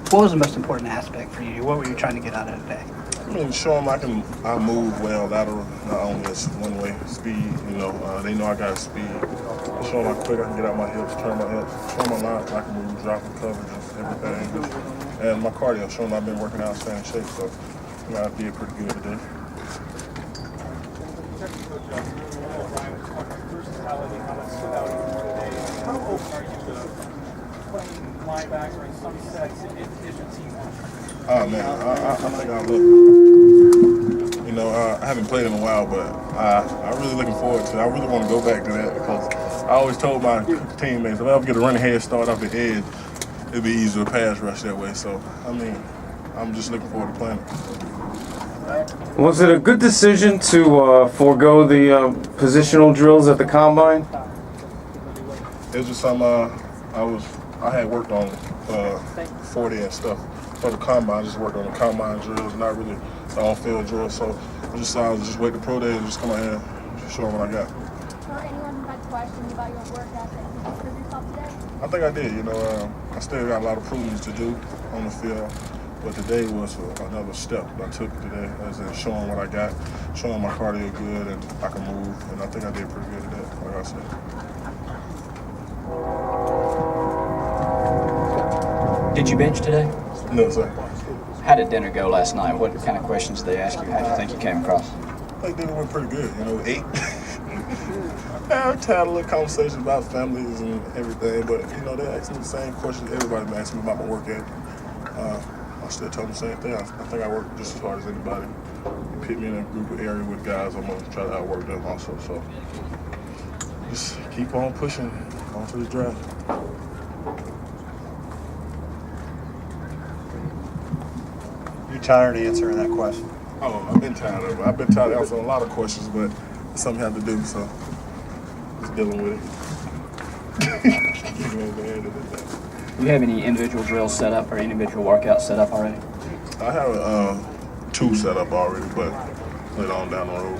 What was the most important aspect for you? What were you trying to get out of today? I mean, show them I move well lateral, not only as one-way speed. They know I got speed. Show them how quick I can get out my hips, turn my hips, show them I can move, dropping coverages, everything. And my cardio, show them I've been working out, staying in shape. So I did pretty good today. How open are you to playing linebacker in some sets if different teams want? Oh man, I think I look. I haven't played in a while, but I'm really looking forward to it. I really want to go back to that because I always told my teammates if I ever get a running head start off the edge, it'd be easier to pass rush that way. So I'm just looking forward to playing it. Was it a good decision to forego the positional drills at the combine? It was just something I had worked on 40 and stuff for the combine. I just worked on the combine drills, not really the on-field drills. So I just wait the pro day and just come out here and show them what I got. Or anyone who had questions about your work ethic, did you prove yourself today? I think I did. I still got a lot of proving to do on the field. But today was another step I took today, as in showing what I got, showing my cardio good, and I can move. And I think I did pretty good today, like I said. Did you bench today? No, sir. How did dinner go last night? What kind of questions did they ask you? How do you think you came across? I think dinner went pretty good. 8. I had a little conversation about families and everything, but they asked me the same questions everybody been asking me about my work ethic. I still tell them the same thing. I think I work just as hard as anybody. You put me in a group of area with guys, I'm going to try to outwork them also. So just keep on pushing on to the draft. You tired of answering that question? Oh, I've been tired of it. I've been tired of answering a lot of questions, but it's something I have to do, so just dealing with it. Do you have any individual drills set up or individual workouts set up already? I have 2 set up already, but later on down the road.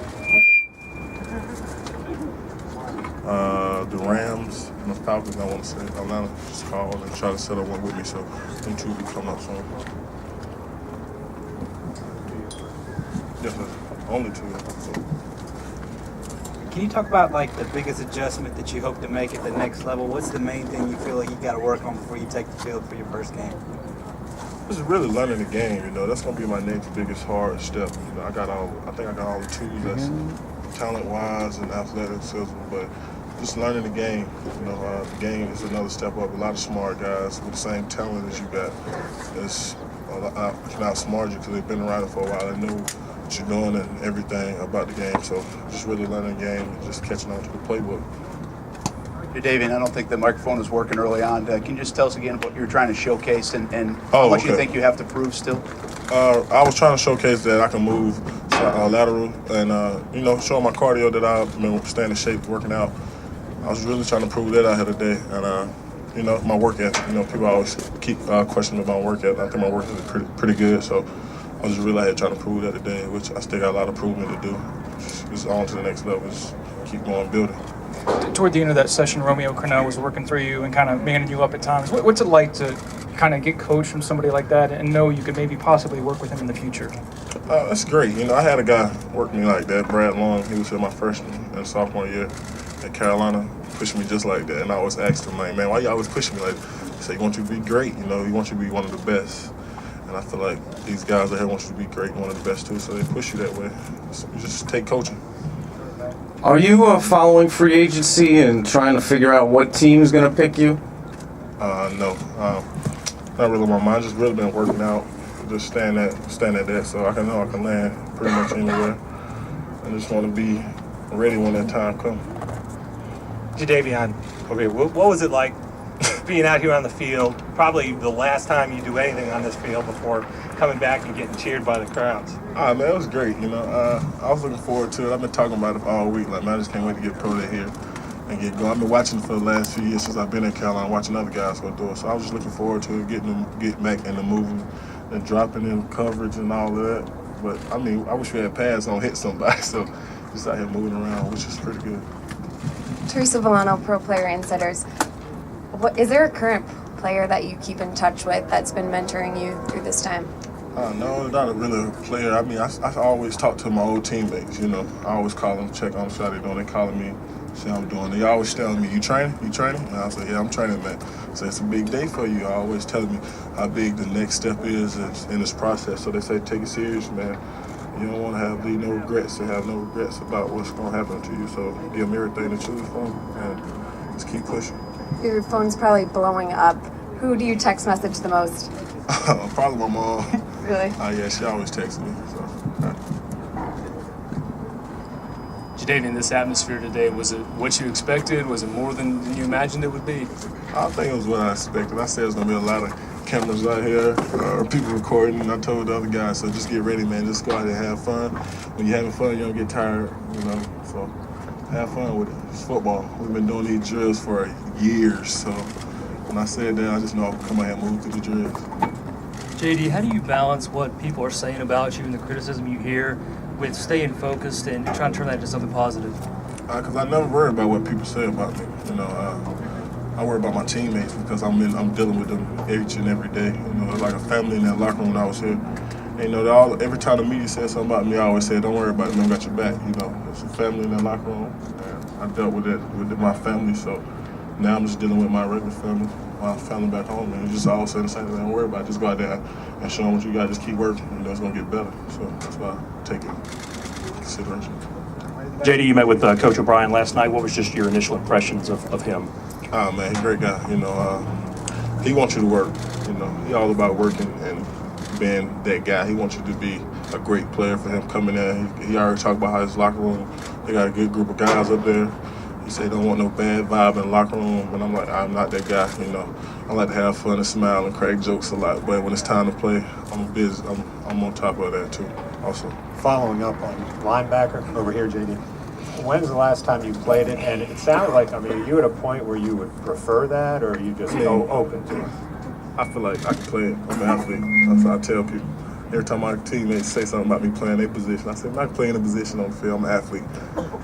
The Rams and the Falcons, I want to say. Atlanta just called and try to set up one with me, so them 2 will be coming up soon. Definitely. Only 2. So. Can you talk about the biggest adjustment that you hope to make at the next level? What's the main thing you feel like you got to work on before you take the field for your first game? This is really learning the game. That's going to be my next biggest hard step. I think I got all the tools that's talent-wise and athleticism, but just learning the game. The game is another step up. A lot of smart guys with the same talent as you got. Can outsmart you because they've been around it for a while. They know what you're doing and everything about the game. So just really learning the game and just catching on to the playbook. Jadeveon, I don't think the microphone was working early on. Can you just tell us again what you're trying to showcase and how much you think you have to prove still? I was trying to showcase that I can move lateral and, show my cardio that I've been staying in shape, working out. I was really trying to prove that out here today. And, my work ethic. People always keep questioning about my work ethic. I think my work ethic is pretty good. So I was really out here trying to prove that today, which I still got a lot of proving to do. Just on to the next level. Just keep going building. Toward the end of that session, Romeo Crennel was working through you and kind of manning you up at times. What's it like to kind of get coached from somebody like that and know you could maybe possibly work with him in the future? That's great. I had a guy work me like that, Brad Long. He was here my freshman and sophomore year at Carolina, pushing me just like that. And I always asked him, man, why you always pushing me like that? He said, he wants you to be great. He wants you to be one of the best. And I feel like these guys out here want you to be great and one of the best too, so they push you that way. So you just take coaching. Are you following free agency and trying to figure out what team's going to pick you? No. Not really on my mind. Just really been working out, just staying at that so I can land pretty much anywhere. I just want to be ready when that time comes. Jadeveon, okay, what was it like being out here on the field? Probably the last time you do anything on this field before coming back and getting cheered by the crowds. Man, it was great. I was looking forward to it. I've been talking about it all week. Man, I just can't wait to get pro day here and get going. I've been watching for the last few years since I've been in Carolina, watching other guys go do it. So I was just looking forward to it, getting back in the moving and dropping in coverage and all of that. But I wish we had pads on hit somebody. So just out here moving around, which is pretty good. Teresa Villano, Pro Player Insiders. Is there a current player that you keep in touch with that's been mentoring you through this time? No, not a really player. I mean, I always talk to my old teammates, you know. I always call them, check on them, see how they doing. They calling me, see how I'm doing. They always telling me, you training? You training? And I say, yeah, I'm training, man. So it's a big day for you. I always telling me how big the next step is in this process. So they say, take it serious, man. You don't want to leave no regrets, have no regrets about what's going to happen to you. So give them everything to choose from and just keep pushing. Your phone's probably blowing up. Who do you text message the most? Probably my mom. Really? Yeah, she always texts me. So. Jadeveon, this atmosphere today, was it what you expected? Was it more than you imagined it would be? I think it was what I expected. I said there's going to be a lot of cameras out here, people recording, and I told the other guys, so just get ready, man. Just go out there and have fun. When you're having fun, you don't get tired, you know, so have fun with it. It's football. We've been doing these drills for years, so when I said that, I just know I'll come out here and move through the drills. JD, how do you balance what people are saying about you and the criticism you hear with staying focused and trying to turn that into something positive? Because I never worry about what people say about me. You know, I worry about my teammates because I'm dealing with them each and every day. You know, it's like a family in that locker room when I was here. And, you know, every time the media says something about me, I always say, don't worry about it, man, I got your back. You know, it's a family in that locker room. And I dealt with it with my family, so now I'm just dealing with my regular family, my family back home, and it's just all saying the same thing. Don't worry about it. Just go out there and show them what you got. Just keep working. You know, it's going to get better. So that's why I take it into consideration. JD, you met with Coach O'Brien last night. What was just your initial impressions of him? Oh, man, he's a great guy. You know, he wants you to work. You know, he's all about working and being that guy. He wants you to be a great player for him coming in. He already talked about how his locker room, they got a good group of guys up there. He said, don't want no bad vibe in the locker room. And I'm like, I'm not that guy, you know. I like to have fun and smile and crack jokes a lot. But when it's time to play, I'm busy. I'm on top of that, too, also. Following up on linebacker over here, JD. When's the last time you played it? And it sounded like, I mean, are you at a point where you would prefer that, or are you just open to it? I feel like I can play it. I'm an athlete. That's what I tell people. Every time my teammates say something about me playing their position, I say, I'm not playing a position on the field, I'm an athlete.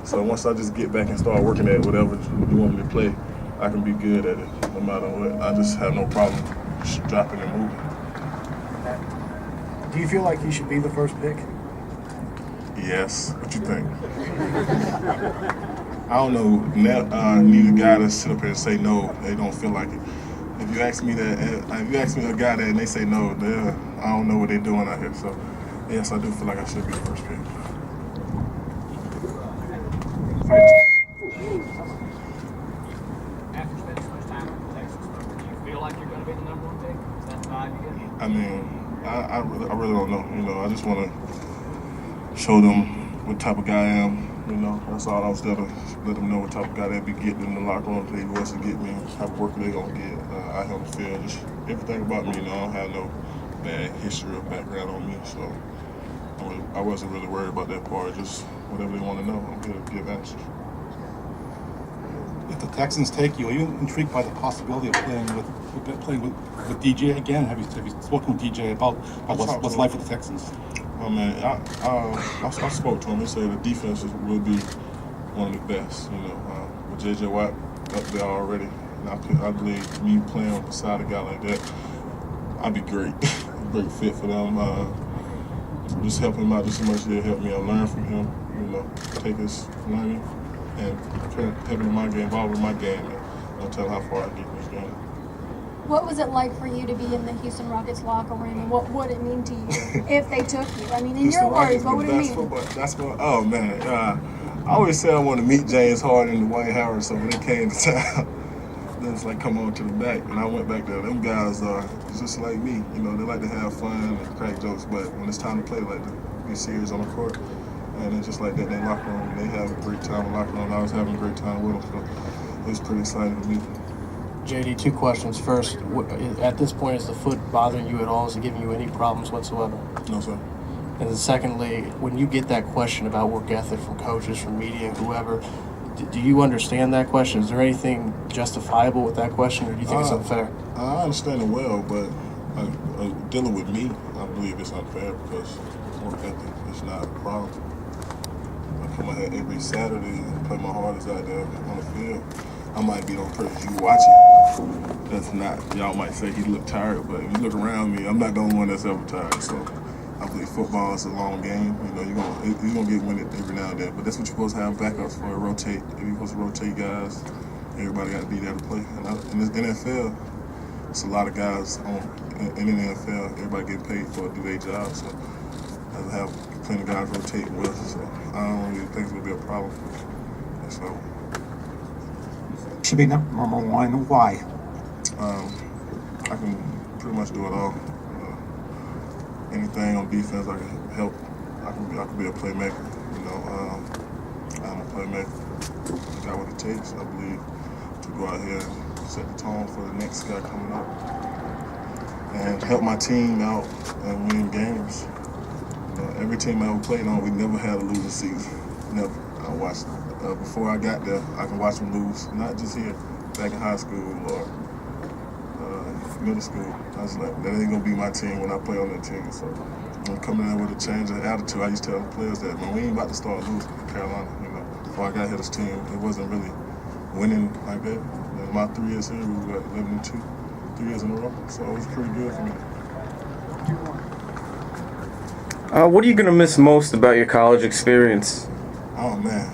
So once I just get back and start working at whatever you want me to play, I can be good at it no matter what. I just have no problem just dropping and moving. Do you feel like you should be the first pick? Yes. What you think? I don't know. Neither guy to sit up here and say no, they don't feel like it. If you ask me that, if you ask me a guy that and they say no, I don't know what they're doing out here. So, yes, I do feel like I should be the first pick. After spending so much time in Texas, do you feel like you're going to be the number one pick? Is that the vibe you get? I mean, I really don't know. You know, I just want to show them what type of guy I am. You know, that's all I was there to let them know what type of guy they'd be getting in the locker room. If they was to get me, what type of worker they gonna get out here on the field. Just everything about me. You know, I don't have no bad history or background on me, so I wasn't really worried about that part. Just whatever they want to know, I'm here to give answers. If the Texans take you, are you intrigued by the possibility of playing with DJ again? Have you spoken with DJ about what's life with the Texans? Oh man, I spoke to him. He said the defense will be one of the best. You know, with JJ Watt up there already, and I believe me playing beside a guy like that, I'd be great, great fit for them. Just help him out just as much as they help me. I learn from him. You know, take his learning and help him in my game, involve in my game, and I'll tell him how far I get in this game. What was it like for you to be in the Houston Rockets locker room, and what would it mean to you if they took you? I mean, in your words, what would it mean? That's what. Oh man, I always said I want to meet James Harden and Dwight Howard. So when they came to town, then it's like come on to the back, and I went back there. Them guys are just like me. You know, they like to have fun and crack jokes, but when it's time to play, they like to be serious on the court. And it's just like that in their locker room. They have a great time in the locker room. I was having a great time with them, so it was pretty exciting to meet them. JD, two questions. First, at this point, is the foot bothering you at all? Is it giving you any problems whatsoever? No, sir. And then secondly, when you get that question about work ethic from coaches, from media, whoever, do you understand that question? Is there anything justifiable with that question, or do you think it's unfair? I understand it well, but dealing with me, I believe it's unfair because work ethic is not a problem. I come out here every Saturday and play my hardest out there on the field. I might be on purpose. You watch it. that's not. Y'all might say he looked tired, but if you look around me, I'm not the only one that's ever tired. So I believe football is a long game. You know, you're gonna get winded every now and then, but that's what you're supposed to have backups for. Rotate. If you're supposed to rotate guys, everybody got to be there to play. And in this NFL, it's a lot of guys in the NFL. Everybody getting paid for to do their job. So I have plenty of guys rotating well. So I don't really think it's gonna be a problem. So. Should be number one. Why? I can pretty much do it all. Anything on defense, I can help. I can be a playmaker. You know, I'm a playmaker. I got what it takes, I believe, to go out here and set the tone for the next guy coming up and help my team out and win games. You know, every team I ever played on, we never had a losing season. Never. I watched. Before I got there, I can watch them lose, not just here, back in high school or middle school. I was like, that ain't gonna be my team when I play on that team. So I'm coming in with a change of attitude. I used to tell the players that, man, we ain't about to start losing in Carolina. You know, before I got here, this team, it wasn't really winning like that. In my 3 years here, we were 11-2, 3 years in a row. So it was pretty good for me. What are you gonna miss most about your college experience? Oh man,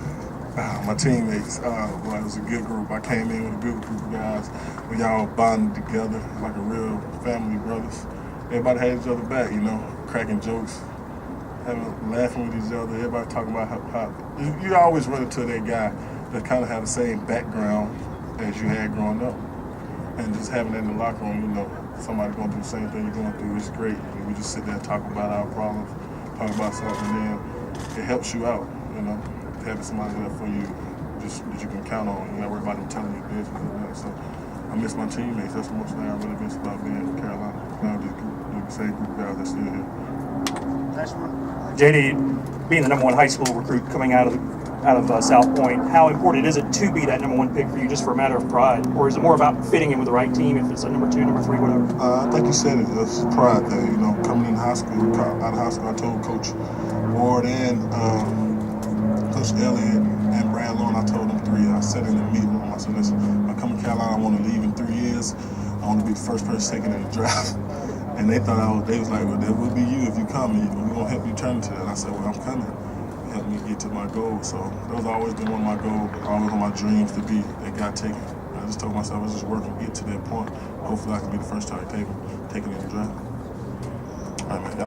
my teammates. Boy, it was a good group. I came in with a good group of guys. We all bonded together like a real family, brothers. Everybody had each other back, you know, cracking jokes, laughing with each other. Everybody talking about how you always run into that guy that kind of had the same background as you had growing up, and just having that in the locker room, you know, somebody going through the same thing you're going through is great. And we just sit there and talk about our problems, talk about something, and then it helps you out, you know. Having somebody there for you, just that you can count on. You gotta worry about them telling you business and that. So I miss my teammates. That's the most thing I really miss about being in Carolina. Now the same group of guys that's still here. Next one. JD, being the #1 high school recruit coming out of South Point, how important is it to be that #1 pick for you, just for a matter of pride, or is it more about fitting in with the right team if it's a number 2, number 3, whatever? I think you said it. It's a pride thing. You know, coming in high school, out of high school, I told Coach Ward and Coach Elliott and Brad Lone, I told them 3. I said in the meeting room, I said, listen, when I come to Carolina, I want to leave in 3 years. I want to be the first person taken in the draft. And they thought they was like, well, that would be you if you come. We're going to help you turn into that. And I said, well, I'm coming. Help me get to my goal. So that was always been one of my goals, always one of my dreams to be that guy taken. I just told myself I was just working to get to that point. Hopefully I can be the first time taken in the draft. All right, man.